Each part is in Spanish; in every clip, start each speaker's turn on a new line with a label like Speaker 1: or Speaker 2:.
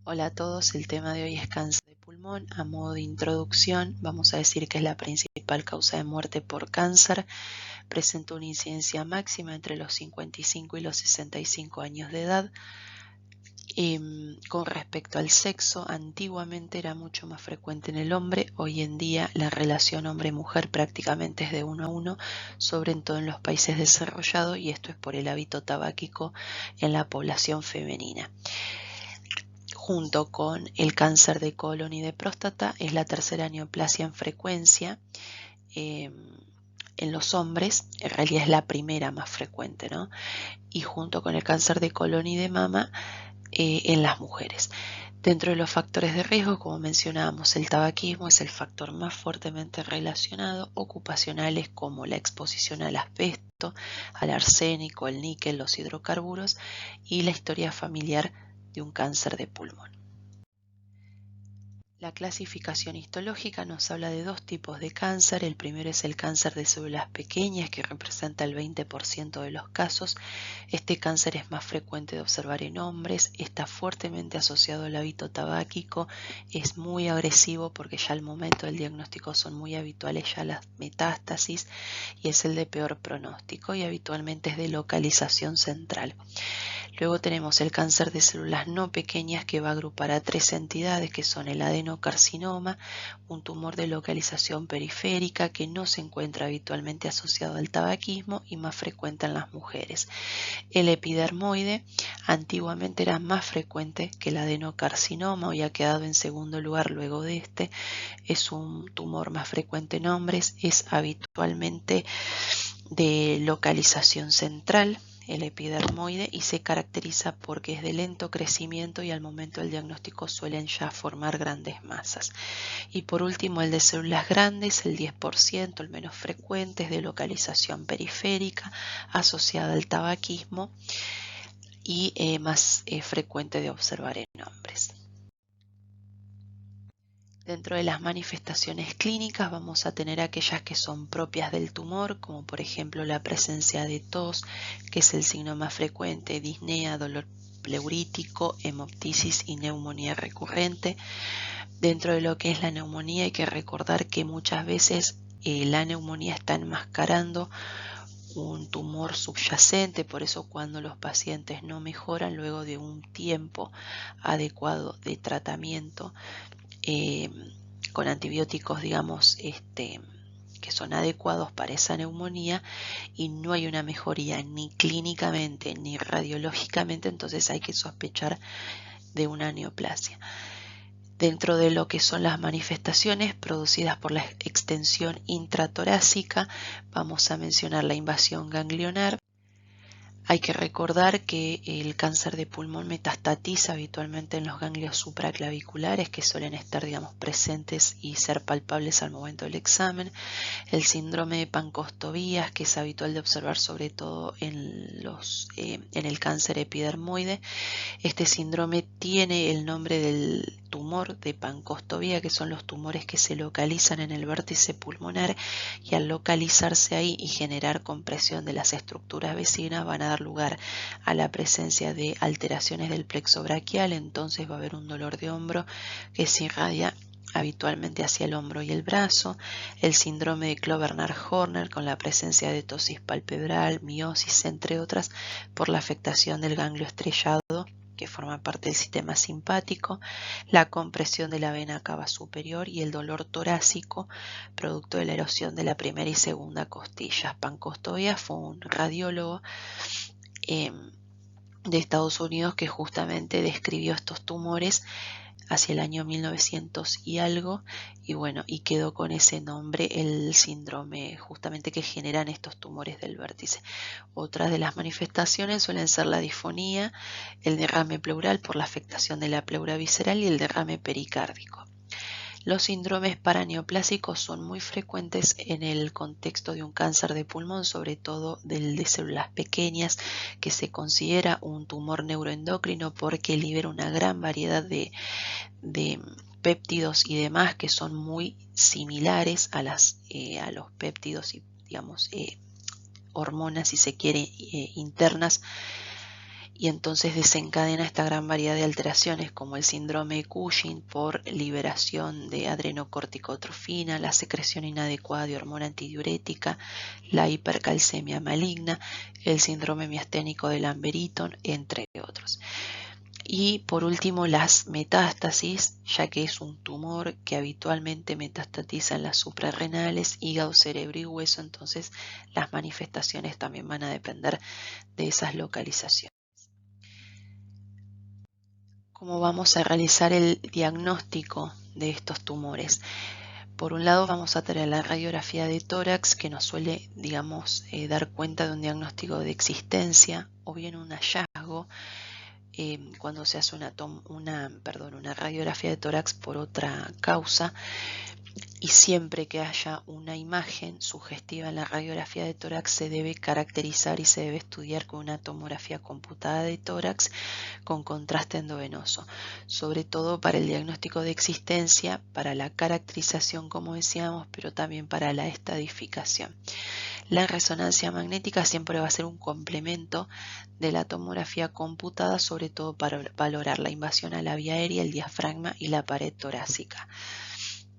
Speaker 1: Hola a todos, el tema de hoy es cáncer de pulmón. A modo de introducción, vamos a decir que es la principal causa de muerte por cáncer. Presenta una incidencia máxima entre los 55 y los 65 años de edad. Con respecto al sexo, antiguamente era mucho más frecuente en el hombre. Hoy en día la relación hombre-mujer prácticamente es de 1 a 1, sobre todo en los países desarrollados, y esto es por el hábito tabáquico en la población femenina. Junto con el cáncer de colon y de próstata, es la tercera neoplasia en frecuencia en los hombres. En realidad es la primera más frecuente, ¿no? Y junto con el cáncer de colon y de mama en las mujeres. Dentro de los factores de riesgo, como mencionábamos, el tabaquismo es el factor más fuertemente relacionado, ocupacionales como la exposición al asbesto, al arsénico, el níquel, los hidrocarburos, y la historia familiar de un cáncer de pulmón. La clasificación histológica nos habla de dos tipos de cáncer. El primero es el cáncer de células pequeñas, que representa el 20% de los casos. Este cáncer es más frecuente de observar en hombres, está fuertemente asociado al hábito tabáquico, es muy agresivo porque ya al momento del diagnóstico son muy habituales ya las metástasis, y es el de peor pronóstico y habitualmente es de localización central. Luego tenemos el cáncer de células no pequeñas, que va a agrupar a tres entidades, que son el adenocarcinoma, un tumor de localización periférica que no se encuentra habitualmente asociado al tabaquismo y más frecuente en las mujeres. El epidermoide antiguamente era más frecuente que el adenocarcinoma, hoy ha quedado en segundo lugar luego de este. Es un tumor más frecuente en hombres, es habitualmente de localización central, el epidermoide, y se caracteriza porque es de lento crecimiento y al momento del diagnóstico suelen ya formar grandes masas. Y por último, el de células grandes, el 10%, el menos frecuente, es de localización periférica asociada al tabaquismo y más frecuente de observar en hombres. Dentro de las manifestaciones clínicas vamos a tener aquellas que son propias del tumor, como por ejemplo la presencia de tos, que es el signo más frecuente, disnea, dolor pleurítico, hemoptisis y neumonía recurrente. Dentro de lo que es la neumonía, hay que recordar que muchas veces la neumonía está enmascarando un tumor subyacente. Por eso cuando los pacientes no mejoran luego de un tiempo adecuado de tratamiento con antibióticos, digamos, que son adecuados para esa neumonía, y no hay una mejoría ni clínicamente ni radiológicamente, entonces hay que sospechar de una neoplasia. Dentro de lo que son las manifestaciones producidas por la extensión intratorácica, vamos a mencionar la invasión ganglionar. Hay que recordar que el cáncer de pulmón metastatiza habitualmente en los ganglios supraclaviculares, que suelen estar, digamos, presentes y ser palpables al momento del examen. El síndrome de Pancosto-Vías, que es habitual de observar sobre todo en el cáncer epidermoide. Este síndrome tiene el nombre del tumor de Pancosto-Vía, que son los tumores que se localizan en el vértice pulmonar, y al localizarse ahí y generar compresión de las estructuras vecinas van a dar lugar a la presencia de alteraciones del plexo braquial. Entonces va a haber un dolor de hombro que se irradia habitualmente hacia el hombro y el brazo. El síndrome de Clover-Narr-Horner, con la presencia de tosis palpebral, miosis, entre otras, por la afectación del ganglio estrellado, que forma parte del sistema simpático, la compresión de la vena cava superior y el dolor torácico producto de la erosión de la primera y segunda costillas. Pancosto-Vías fue un radiólogo de Estados Unidos que justamente describió estos tumores hacia el año 1900 y algo, y bueno, y quedó con ese nombre el síndrome justamente que generan estos tumores del vértice. Otras de las manifestaciones suelen ser la disfonía, el derrame pleural por la afectación de la pleura visceral y el derrame pericárdico. Los síndromes paraneoplásicos son muy frecuentes en el contexto de un cáncer de pulmón, sobre todo del de células pequeñas, que se considera un tumor neuroendocrino porque libera una gran variedad de péptidos y demás que son muy similares a los péptidos y, digamos, hormonas, si se quiere, internas, y entonces desencadena esta gran variedad de alteraciones como el síndrome de Cushing por liberación de adrenocorticotrofina, la secreción inadecuada de hormona antidiurética, la hipercalcemia maligna, el síndrome miasténico de Lamberton, entre otros. Y por último, las metástasis, ya que es un tumor que habitualmente metastatiza en las suprarrenales, hígado, cerebro y hueso, entonces las manifestaciones también van a depender de esas localizaciones. ¿Cómo vamos a realizar el diagnóstico de estos tumores? Por un lado vamos a tener la radiografía de tórax que nos suele, dar cuenta de un diagnóstico de existencia o bien un hallazgo cuando se hace una radiografía de tórax por otra causa. Y siempre que haya una imagen sugestiva en la radiografía de tórax se debe caracterizar y se debe estudiar con una tomografía computada de tórax con contraste endovenoso, sobre todo para el diagnóstico de existencia, para la caracterización, como decíamos, pero también para la estadificación. La resonancia magnética siempre va a ser un complemento de la tomografía computada, sobre todo para valorar la invasión a la vía aérea, el diafragma y la pared torácica.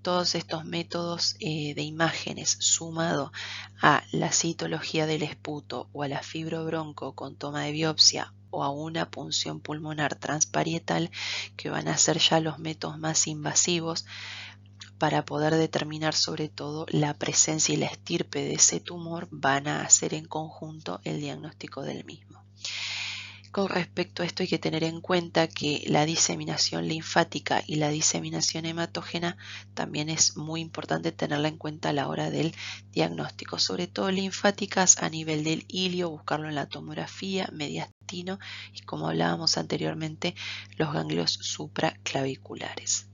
Speaker 1: Todos estos métodos de imágenes sumado a la citología del esputo o a la fibrobronco con toma de biopsia o a una punción pulmonar transparietal, que van a ser ya los métodos más invasivos para poder determinar sobre todo la presencia y la estirpe de ese tumor, van a hacer en conjunto el diagnóstico del mismo. Con respecto a esto hay que tener en cuenta que la diseminación linfática y la diseminación hematógena también es muy importante tenerla en cuenta a la hora del diagnóstico, sobre todo linfáticas a nivel del ilio, buscarlo en la tomografía, mediastino y, como hablábamos anteriormente, los ganglios supraclaviculares.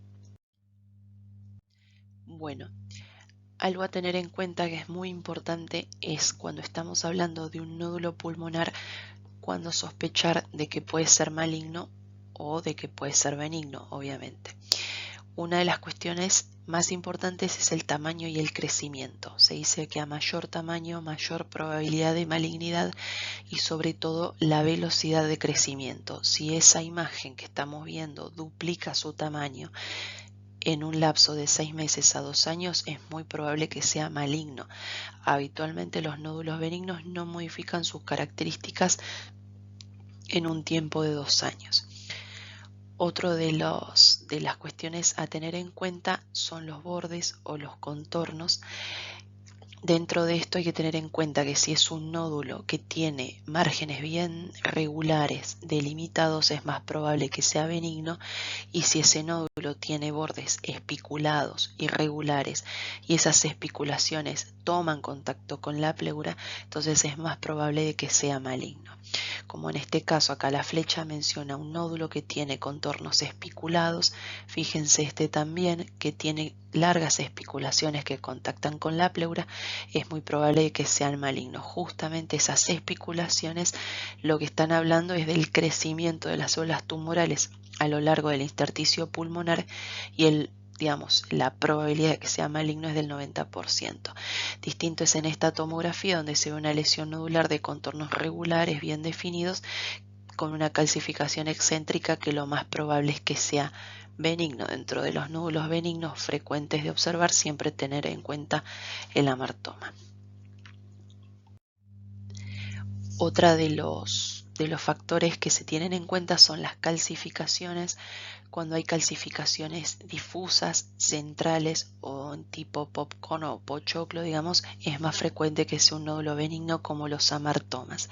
Speaker 1: Bueno, algo a tener en cuenta que es muy importante es cuando estamos hablando de un nódulo pulmonar, cuando sospechar de que puede ser maligno o de que puede ser benigno, obviamente. Una de las cuestiones más importantes es el tamaño y el crecimiento. Se dice que a mayor tamaño, mayor probabilidad de malignidad y sobre todo la velocidad de crecimiento. Si esa imagen que estamos viendo duplica su tamaño en un lapso de 6 meses a 2 años, es muy probable que sea maligno. Habitualmente los nódulos benignos no modifican sus características en un tiempo de 2 años. Otro de las cuestiones a tener en cuenta son los bordes o los contornos. Dentro de esto hay que tener en cuenta que si es un nódulo que tiene márgenes bien regulares, delimitados, es más probable que sea benigno, y si ese nódulo tiene bordes espiculados, irregulares, y esas espiculaciones toman contacto con la pleura, entonces es más probable de que sea maligno. Como en este caso acá la flecha menciona un nódulo que tiene contornos espiculados, fíjense este también que tiene largas espiculaciones que contactan con la pleura, es muy probable que sean malignos. Justamente esas espiculaciones lo que están hablando es del crecimiento de las células tumorales a lo largo del intersticio pulmonar y la probabilidad de que sea maligno es del 90%. Distinto es en esta tomografía donde se ve una lesión nodular de contornos regulares bien definidos con una calcificación excéntrica que lo más probable es que sea benigno. Dentro de los nódulos benignos frecuentes de observar, siempre tener en cuenta el amartoma. Otra de los factores que se tienen en cuenta son las calcificaciones. Cuando hay calcificaciones difusas, centrales o en tipo popcorn o pochoclo, es más frecuente que sea un nódulo benigno como los amartomas.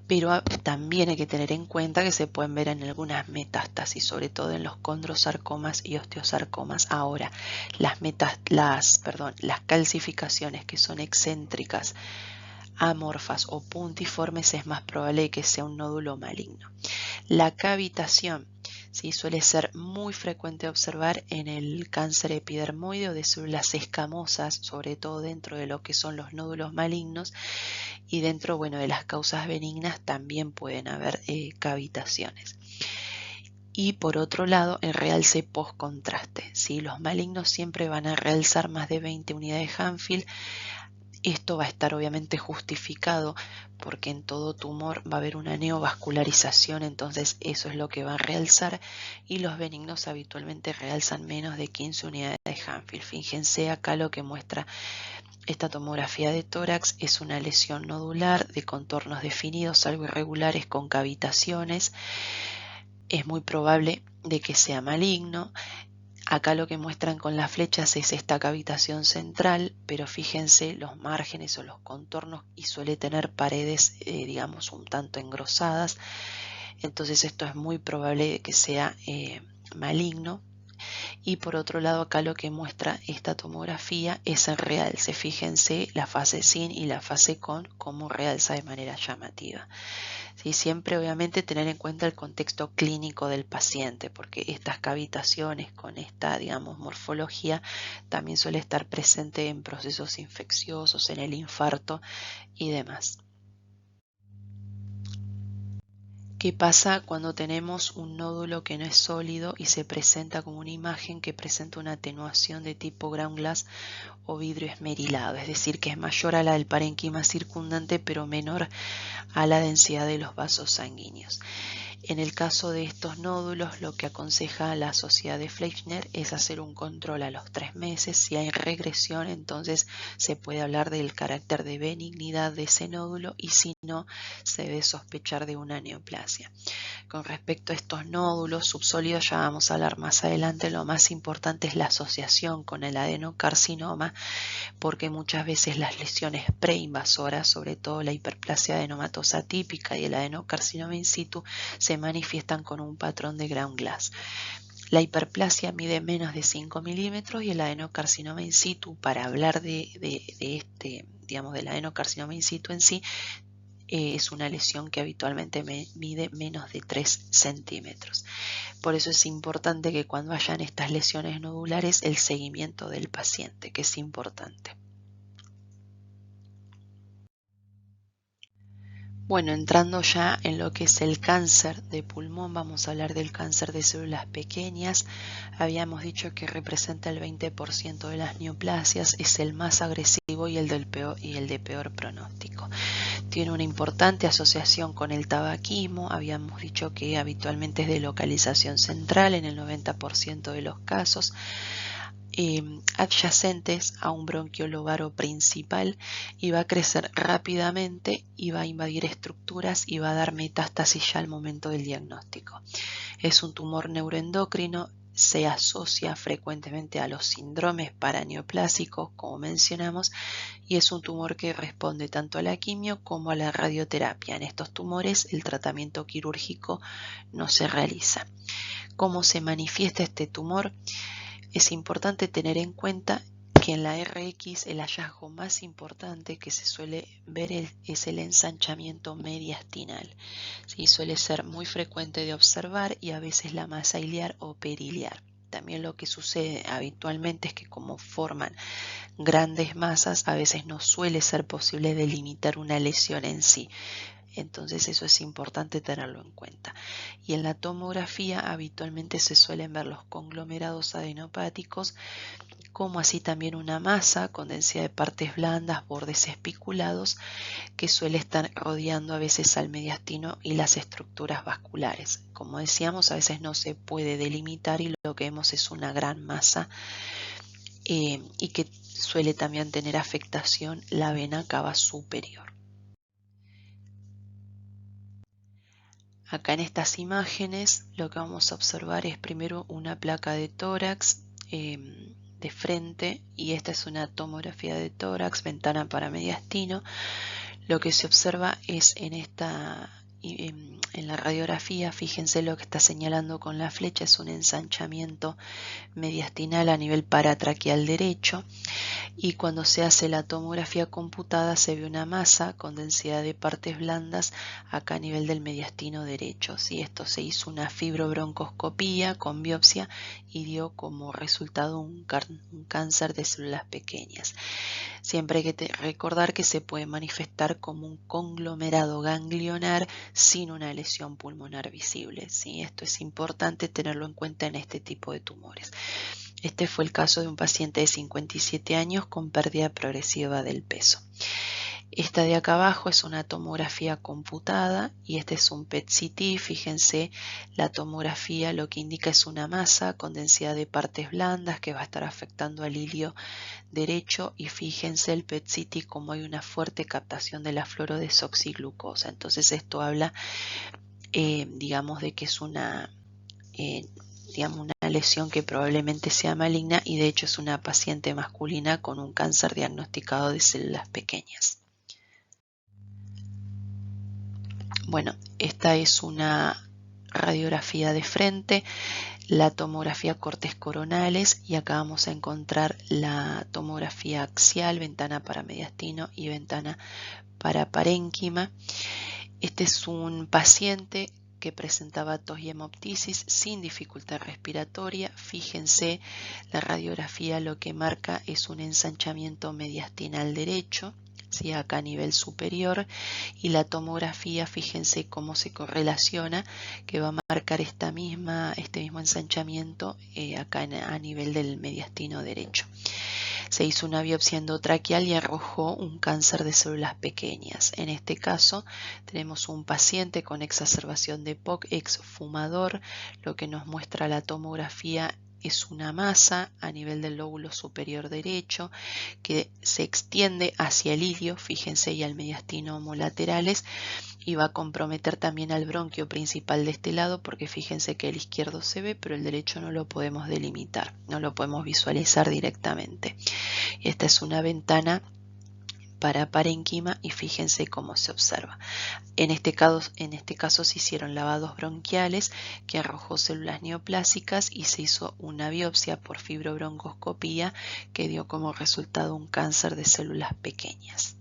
Speaker 1: Pero también hay que tener en cuenta que se pueden ver en algunas metástasis, sobre todo en los condrosarcomas y osteosarcomas. Ahora, las calcificaciones que son excéntricas, amorfas o puntiformes, es más probable que sea un nódulo maligno. La cavitación suele ser muy frecuente observar en el cáncer epidermoide o de células escamosas, sobre todo dentro de lo que son los nódulos malignos, y dentro de las causas benignas también pueden haber cavitaciones. Y por otro lado, el realce post-contraste. Los malignos siempre van a realzar más de 20 unidades Hanfield. Esto va a estar obviamente justificado porque en todo tumor va a haber una neovascularización, entonces eso es lo que va a realzar, y los benignos habitualmente realzan menos de 15 unidades de Hanfield. Fíjense acá lo que muestra esta tomografía de tórax: es una lesión nodular de contornos definidos, algo irregulares, con cavitaciones. Es muy probable de que sea maligno. Acá lo que muestran con las flechas es esta cavitación central, pero fíjense los márgenes o los contornos, y suele tener paredes, digamos, un tanto engrosadas. Entonces esto es muy probable que sea maligno. Y por otro lado, acá lo que muestra esta tomografía es el realce. Fíjense la fase sin y la fase con, cómo realza de manera llamativa. ¿Sí? Siempre obviamente tener en cuenta el contexto clínico del paciente, porque estas cavitaciones con esta, digamos, morfología también suele estar presente en procesos infecciosos, en el infarto y demás. ¿Qué pasa cuando tenemos un nódulo que no es sólido y se presenta como una imagen que presenta una atenuación de tipo ground glass o vidrio esmerilado? Es decir, que es mayor a la del parénquima circundante pero menor a la densidad de los vasos sanguíneos. En el caso de estos nódulos, lo que aconseja la Sociedad de Fleischner es hacer un control a los 3 meses. Si hay regresión, entonces se puede hablar del carácter de benignidad de ese nódulo, y si no, se debe sospechar de una neoplasia. Con respecto a estos nódulos subsólidos, ya vamos a hablar más adelante, lo más importante es la asociación con el adenocarcinoma, porque muchas veces las lesiones preinvasoras, sobre todo la hiperplasia adenomatosa típica y el adenocarcinoma in situ, se manifiestan con un patrón de ground glass. La hiperplasia mide menos de 5 milímetros y el adenocarcinoma in situ, para hablar de este, digamos, del adenocarcinoma in situ en sí, es una lesión que habitualmente mide menos de 3 centímetros. Por eso es importante que cuando hayan estas lesiones nodulares, el seguimiento del paciente, que es importante. Bueno, entrando ya en lo que es el cáncer de pulmón, vamos a hablar del cáncer de células pequeñas. Habíamos dicho que representa el 20% de las neoplasias, es el más agresivo y el de peor pronóstico. Tiene una importante asociación con el tabaquismo. Habíamos dicho que habitualmente es de localización central en el 90% de los casos. Adyacentes a un bronquiolo varo principal, y va a crecer rápidamente y va a invadir estructuras y va a dar metástasis ya al momento del diagnóstico. Es un tumor neuroendocrino, se asocia frecuentemente a los síndromes paraneoplásicos, como mencionamos, y es un tumor que responde tanto a la quimio como a la radioterapia. En estos tumores el tratamiento quirúrgico no se realiza. ¿Cómo se manifiesta este tumor? Es importante tener en cuenta que en la RX el hallazgo más importante que se suele ver es el ensanchamiento mediastinal. ¿Sí? Suele ser muy frecuente de observar, y a veces la masa iliar o periliar. También lo que sucede habitualmente es que como forman grandes masas, a veces no suele ser posible delimitar una lesión en sí. Entonces eso es importante tenerlo en cuenta. Y en la tomografía habitualmente se suelen ver los conglomerados adenopáticos, como así también una masa con densidad de partes blandas, bordes espiculados, que suele estar rodeando a veces al mediastino y las estructuras vasculares. Como decíamos, a veces no se puede delimitar y lo que vemos es una gran masa, y que suele también tener afectación la vena cava superior. Acá en estas imágenes lo que vamos a observar es primero una placa de tórax de frente, y esta es una tomografía de tórax, ventana para mediastino. Lo que se observa es en la radiografía, fíjense lo que está señalando con la flecha, es un ensanchamiento mediastinal a nivel paratraqueal derecho, y cuando se hace la tomografía computada se ve una masa con densidad de partes blandas acá a nivel del mediastino derecho. ¿Sí? Esto se hizo una fibrobroncoscopía con biopsia y dio como resultado un cáncer de células pequeñas. Siempre hay que recordar que se puede manifestar como un conglomerado ganglionar sin una lesión pulmonar visible. ¿Sí? Esto es importante tenerlo en cuenta en este tipo de tumores. Este fue el caso de un paciente de 57 años con pérdida progresiva del peso. Esta de acá abajo es una tomografía computada y este es un PET-CT. Fíjense, la tomografía lo que indica es una masa con densidad de partes blandas que va a estar afectando al ilio derecho, y fíjense el PET-CT como hay una fuerte captación de la fluorodesoxiglucosa. Entonces esto habla, digamos, de que es una lesión que probablemente sea maligna, y de hecho es una paciente masculina con un cáncer diagnosticado de células pequeñas. Bueno, esta es una radiografía de frente, la tomografía cortes coronales, y acá vamos a encontrar la tomografía axial, ventana para mediastino y ventana para parénquima. Este es un paciente que presentaba tos y hemoptisis sin dificultad respiratoria. Fíjense, la radiografía lo que marca es un ensanchamiento mediastinal derecho, ¿sí? Acá a nivel superior, y la tomografía, fíjense cómo se correlaciona, que va a marcar este mismo ensanchamiento acá a nivel del mediastino derecho. Se hizo una biopsia endotraqueal y arrojó un cáncer de células pequeñas. En este caso tenemos un paciente con exacerbación de POC, exfumador. Lo que nos muestra la tomografía es una masa a nivel del lóbulo superior derecho que se extiende hacia el ilio, fíjense, y al mediastino homolaterales, y va a comprometer también al bronquio principal de este lado, porque fíjense que el izquierdo se ve, pero el derecho no lo podemos delimitar, no lo podemos visualizar directamente. Esta es una ventana para parénquima y fíjense cómo se observa. En este caso se hicieron lavados bronquiales que arrojó células neoplásicas y se hizo una biopsia por fibrobroncoscopía que dio como resultado un cáncer de células pequeñas.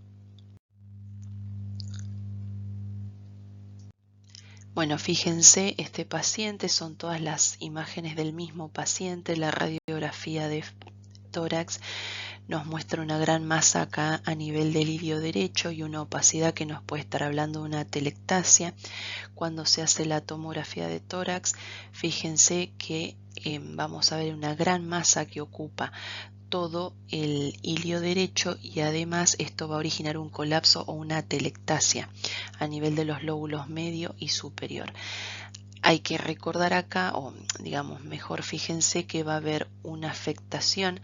Speaker 1: Bueno, fíjense, este paciente, son todas las imágenes del mismo paciente. La radiografía de tórax nos muestra una gran masa acá a nivel del ilio derecho y una opacidad que nos puede estar hablando de una atelectasia. Cuando se hace la tomografía de tórax, fíjense que vamos a ver una gran masa que ocupa todo el ilio derecho, y además esto va a originar un colapso o una atelectasia a nivel de los lóbulos medio y superior. Hay que recordar acá, o digamos mejor, fíjense que va a haber una afectación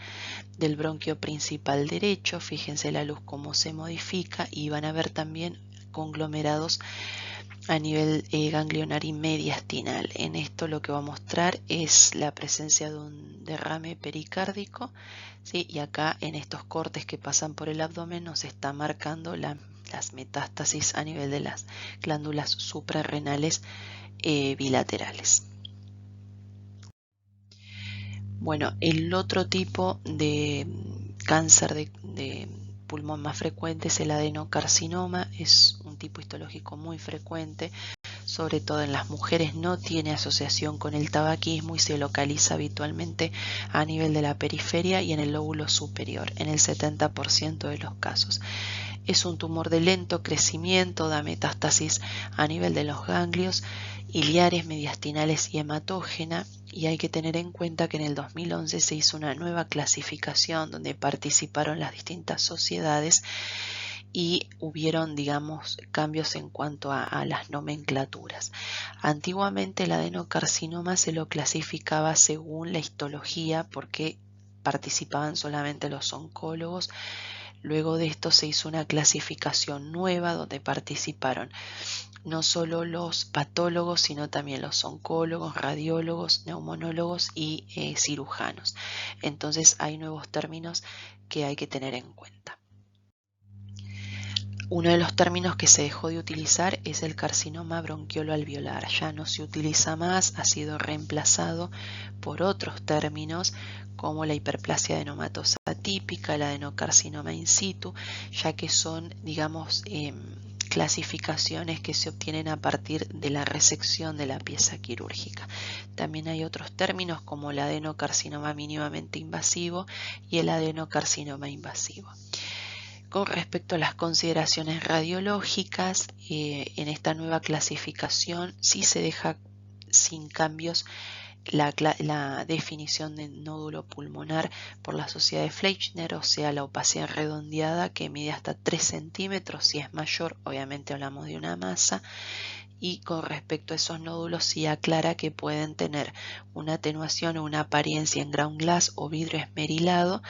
Speaker 1: del bronquio principal derecho, fíjense la luz cómo se modifica, y van a ver también conglomerados a nivel ganglionar y mediastinal. En esto lo que va a mostrar es la presencia de un derrame pericárdico, ¿sí? Y acá en estos cortes que pasan por el abdomen nos está marcando las metástasis a nivel de las glándulas suprarrenales bilaterales. Bueno, el otro tipo de cáncer de pulmón más frecuente es el adenocarcinoma. Es un tipo histológico muy frecuente, sobre todo en las mujeres. No tiene asociación con el tabaquismo y se localiza habitualmente a nivel de la periferia y en el lóbulo superior, en el 70% de los casos. Es un tumor de lento crecimiento, da metástasis a nivel de los ganglios iliares, mediastinales y hematógena, y hay que tener en cuenta que en el 2011 se hizo una nueva clasificación donde participaron las distintas sociedades y hubieron, digamos, cambios en cuanto a las nomenclaturas. Antiguamente el adenocarcinoma se lo clasificaba según la histología porque participaban solamente los oncólogos. Luego de esto se hizo una clasificación nueva donde participaron no solo los patólogos, sino también los oncólogos, radiólogos, neumonólogos y cirujanos. Entonces hay nuevos términos que hay que tener en cuenta. Uno de los términos que se dejó de utilizar es el carcinoma bronquiolo-alveolar. Ya no se utiliza más, ha sido reemplazado por otros términos como la hiperplasia adenomatosa atípica, el adenocarcinoma in situ, ya que son, digamos, clasificaciones que se obtienen a partir de la resección de la pieza quirúrgica. También hay otros términos como el adenocarcinoma mínimamente invasivo y el adenocarcinoma invasivo. Con respecto a las consideraciones radiológicas, en esta nueva clasificación sí se deja sin cambios la definición de nódulo pulmonar por la Sociedad de Fleischner, o sea, la opacidad redondeada que mide hasta 3 centímetros. Si es mayor, obviamente hablamos de una masa. Y con respecto a esos nódulos, sí aclara que pueden tener una atenuación o una apariencia en ground glass o vidrio esmerilado,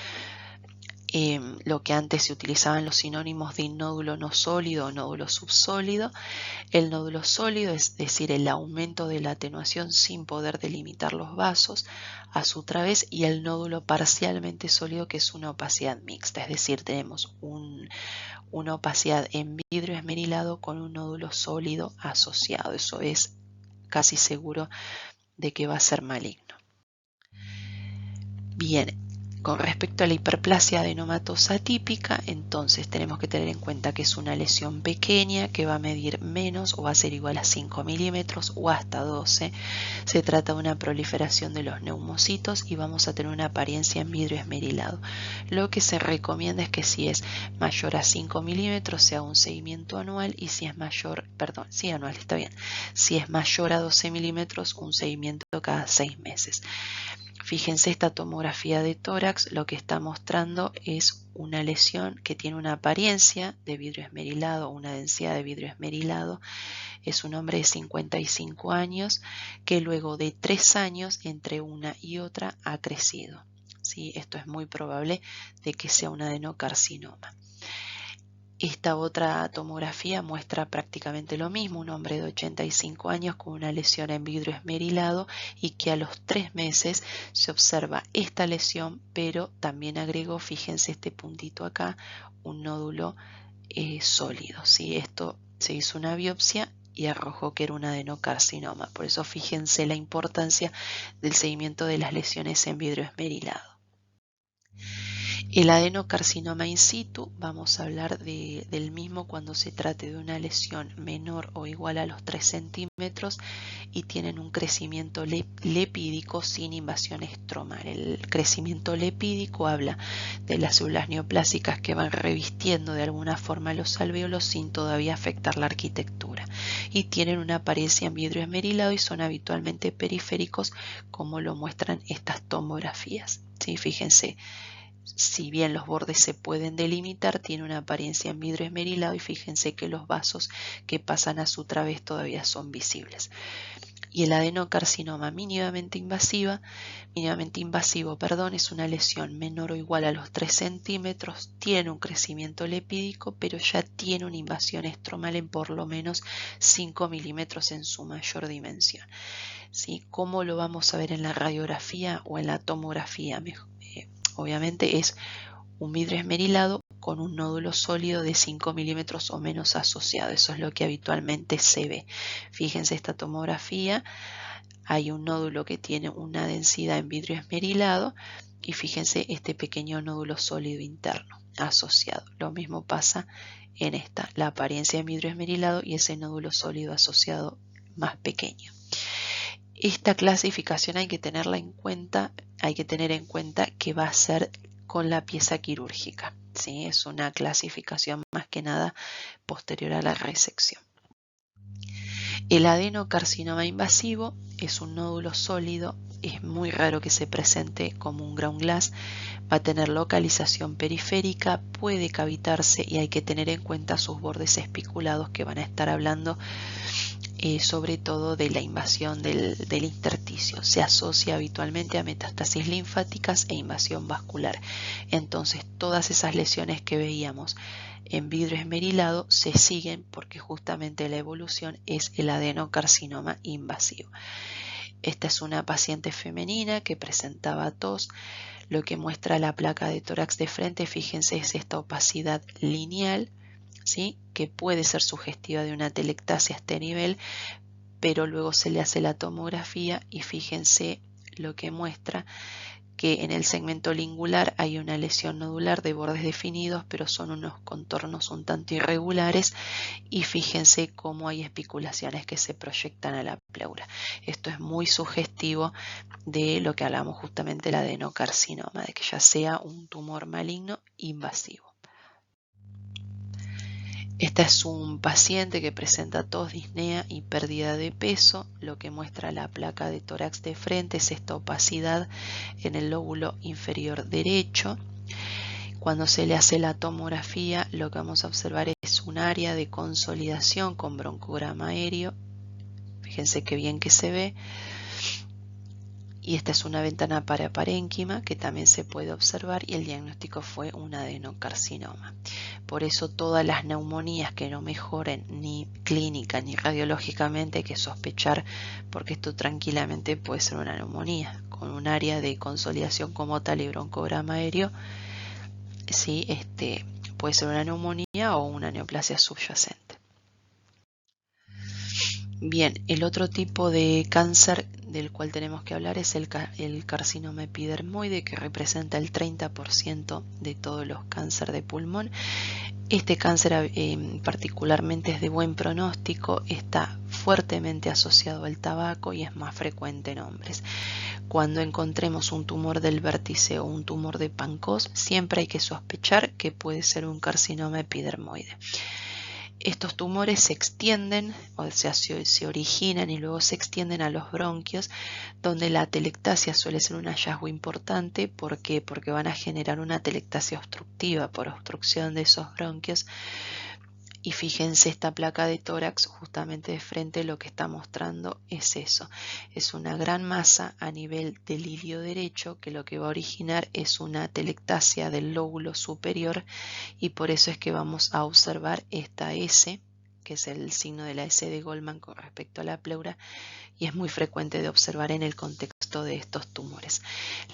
Speaker 1: lo que antes se utilizaban los sinónimos de nódulo no sólido o nódulo subsólido. El nódulo sólido, es decir, el aumento de la atenuación sin poder delimitar los vasos a su través, y el nódulo parcialmente sólido, que es una opacidad mixta, es decir, tenemos una opacidad en vidrio esmerilado con un nódulo sólido asociado. Eso es casi seguro de que va a ser maligno. Bien, con respecto a la hiperplasia adenomatosa típica, entonces tenemos que tener en cuenta que es una lesión pequeña que va a medir menos o va a ser igual a 5 milímetros o hasta 12. Se trata de una proliferación de los neumocitos y vamos a tener una apariencia en vidrio esmerilado. Lo que se recomienda es que si es mayor a 5 milímetros sea un seguimiento anual, y si es mayor, perdón, sí, anual está bien. Si es mayor a 12 milímetros, un seguimiento cada 6 meses. Fíjense, esta tomografía de tórax lo que está mostrando es una lesión que tiene una apariencia de vidrio esmerilado, una densidad de vidrio esmerilado. Es un hombre de 55 años que luego de 3 años entre una y otra ha crecido. ¿Sí? Esto es muy probable de que sea un adenocarcinoma. Esta otra tomografía muestra prácticamente lo mismo, un hombre de 85 años con una lesión en vidrio esmerilado, y que a los 3 meses se observa esta lesión, pero también agregó, fíjense este puntito acá, un nódulo sólido. ¿Sí? Esto se hizo una biopsia y arrojó que era un adenocarcinoma. Por eso fíjense la importancia del seguimiento de las lesiones en vidrio esmerilado. El adenocarcinoma in situ, vamos a hablar del mismo cuando se trate de una lesión menor o igual a los 3 centímetros y tienen un crecimiento lepídico sin invasión estromal. El crecimiento lepídico habla de las células neoplásicas que van revistiendo de alguna forma los alvéolos sin todavía afectar la arquitectura, y tienen una apariencia en vidrio esmerilado y son habitualmente periféricos, como lo muestran estas tomografías. ¿Sí? Fíjense, si bien los bordes se pueden delimitar, tiene una apariencia en vidrio esmerilado, y fíjense que los vasos que pasan a su través todavía son visibles. Y el adenocarcinoma mínimamente invasivo, es una lesión menor o igual a los 3 centímetros, tiene un crecimiento lepídico, pero ya tiene una invasión estromal en por lo menos 5 milímetros en su mayor dimensión. ¿Sí? ¿Cómo lo vamos a ver en la radiografía o en la tomografía? Obviamente es un vidrio esmerilado con un nódulo sólido de 5 milímetros o menos asociado. Eso es lo que habitualmente se ve. Fíjense esta tomografía, hay un nódulo que tiene una densidad en vidrio esmerilado, y fíjense este pequeño nódulo sólido interno asociado. Lo mismo pasa en esta, la apariencia en vidrio esmerilado y ese nódulo sólido asociado más pequeño. Esta clasificación hay que tener en cuenta que va a ser con la pieza quirúrgica. ¿Sí? Es una clasificación más que nada posterior a la resección. El adenocarcinoma invasivo es un nódulo sólido, es muy raro que se presente como un ground glass, va a tener localización periférica, puede cavitarse y hay que tener en cuenta sus bordes espiculados, que van a estar hablando sobre todo de la invasión del intersticio. Se asocia habitualmente a metástasis linfáticas e invasión vascular. Entonces todas esas lesiones que veíamos en vidrio esmerilado se siguen porque justamente la evolución es el adenocarcinoma invasivo. Esta es una paciente femenina que presentaba tos. Lo que muestra la placa de tórax de frente, fíjense, es esta opacidad lineal, ¿sí? Que puede ser sugestiva de una telectasia a este nivel, pero luego se le hace la tomografía y fíjense lo que muestra, que en el segmento lingular hay una lesión nodular de bordes definidos, pero son unos contornos un tanto irregulares, y fíjense cómo hay espiculaciones que se proyectan a la pleura. Esto es muy sugestivo de lo que hablamos justamente del adenocarcinoma, de que ya sea un tumor maligno invasivo. Este es un paciente que presenta tos, disnea y pérdida de peso. Lo que muestra la placa de tórax de frente es esta opacidad en el lóbulo inferior derecho. Cuando se le hace la tomografía, lo que vamos a observar es un área de consolidación con broncograma aéreo. Fíjense qué bien que se ve. Y esta es una ventana paraparénquima que también se puede observar, y el diagnóstico fue un adenocarcinoma. Por eso todas las neumonías que no mejoren ni clínica ni radiológicamente hay que sospechar, porque esto tranquilamente puede ser una neumonía con un área de consolidación como tal y broncograma aéreo. Sí, puede ser una neumonía o una neoplasia subyacente. Bien, el otro tipo de cáncer del cual tenemos que hablar es el carcinoma epidermoide, que representa el 30% de todos los cánceres de pulmón. Este cáncer particularmente es de buen pronóstico, está fuertemente asociado al tabaco y es más frecuente en hombres. Cuando encontremos un tumor del vértice o un tumor de Pankos, siempre hay que sospechar que puede ser un carcinoma epidermoide. Estos tumores se extienden, o sea, se originan y luego se extienden a los bronquios, donde la atelectasia suele ser un hallazgo importante. ¿Por qué? Porque van a generar una atelectasia obstructiva por obstrucción de esos bronquios. Y fíjense, esta placa de tórax justamente de frente lo que está mostrando es eso. Es una gran masa a nivel del ilio derecho que lo que va a originar es una atelectasia del lóbulo superior, y por eso es que vamos a observar esta S, que es el signo de la S de Goldman con respecto a la pleura, y es muy frecuente de observar en el contexto de estos tumores.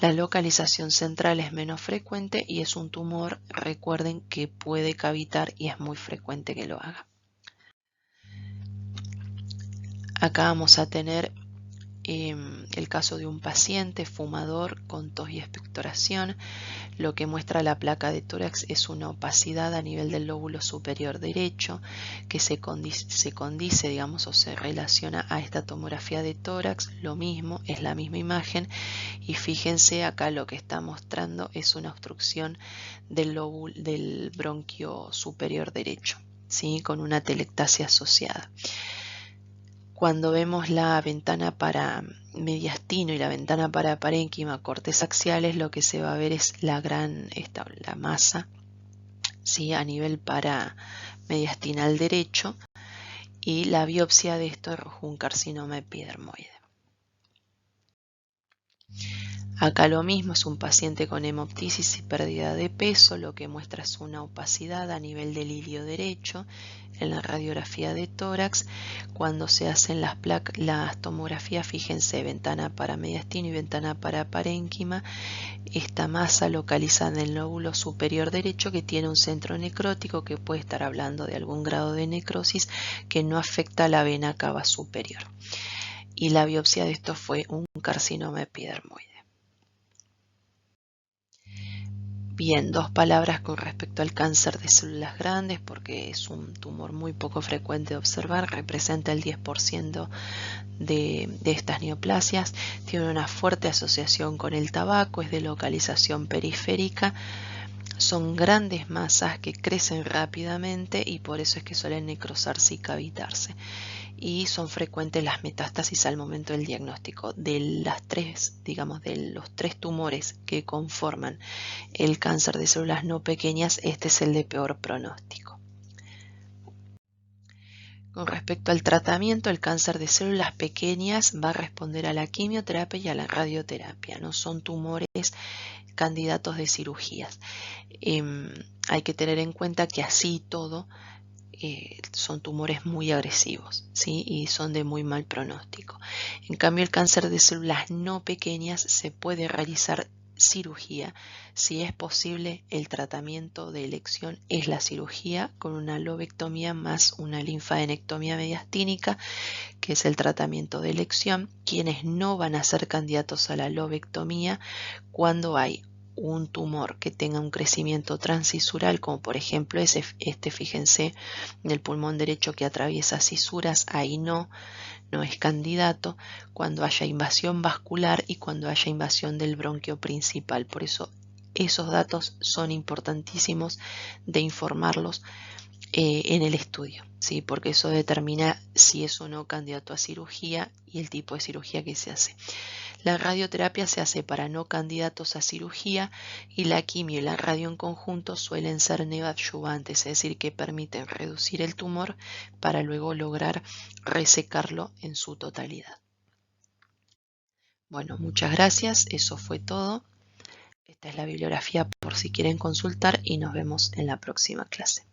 Speaker 1: La localización central es menos frecuente y es un tumor, recuerden, que puede cavitar y es muy frecuente que lo haga. Acá vamos a tener el caso de un paciente fumador con tos y expectoración. Lo que muestra la placa de tórax es una opacidad a nivel del lóbulo superior derecho que se condice, digamos, o se relaciona a esta tomografía de tórax. Lo mismo, es la misma imagen, y fíjense acá lo que está mostrando es una obstrucción del bronquio superior derecho, ¿sí? Con una atelectasia asociada. Cuando vemos la ventana para mediastino y la ventana para parénquima, cortes axiales, lo que se va a ver es la masa, ¿sí? A nivel para mediastinal derecho, y la biopsia de esto arrojó un carcinoma epidermoide. Acá lo mismo, es un paciente con hemoptisis y pérdida de peso. Lo que muestra es una opacidad a nivel del ilio derecho en la radiografía de tórax. Cuando se hacen las tomografías, fíjense, ventana para mediastino y ventana para parénquima, esta masa localizada en el lóbulo superior derecho que tiene un centro necrótico que puede estar hablando de algún grado de necrosis que no afecta a la vena cava superior. Y la biopsia de esto fue un carcinoma epidermoide. Bien, dos palabras con respecto al cáncer de células grandes, porque es un tumor muy poco frecuente de observar, representa el 10% de estas neoplasias, tiene una fuerte asociación con el tabaco, es de localización periférica, son grandes masas que crecen rápidamente y por eso es que suelen necrosarse y cavitarse. Y son frecuentes las metástasis al momento del diagnóstico. De los tres tumores que conforman el cáncer de células no pequeñas, este es el de peor pronóstico. Con respecto al tratamiento, el cáncer de células pequeñas va a responder a la quimioterapia y a la radioterapia. No son tumores candidatos de cirugías. Hay que tener en cuenta que así todo son tumores muy agresivos, ¿sí? Y son de muy mal pronóstico. En cambio, el cáncer de células no pequeñas se puede realizar cirugía. Si es posible, el tratamiento de elección es la cirugía con una lobectomía más una linfadenectomía mediastínica, que es el tratamiento de elección. Quienes no van a ser candidatos a la lobectomía cuando hay un tumor que tenga un crecimiento transcisural, como por ejemplo fíjense, del pulmón derecho que atraviesa cisuras, ahí no es candidato. Cuando haya invasión vascular y cuando haya invasión del bronquio principal. Por eso esos datos son importantísimos de informarlos en el estudio, ¿sí? Porque eso determina si es o no candidato a cirugía y el tipo de cirugía que se hace. La radioterapia se hace para no candidatos a cirugía y la quimio y la radio en conjunto suelen ser neoadyuvantes, es decir, que permiten reducir el tumor para luego lograr resecarlo en su totalidad. Bueno, muchas gracias, eso fue todo. Esta es la bibliografía por si quieren consultar y nos vemos en la próxima clase.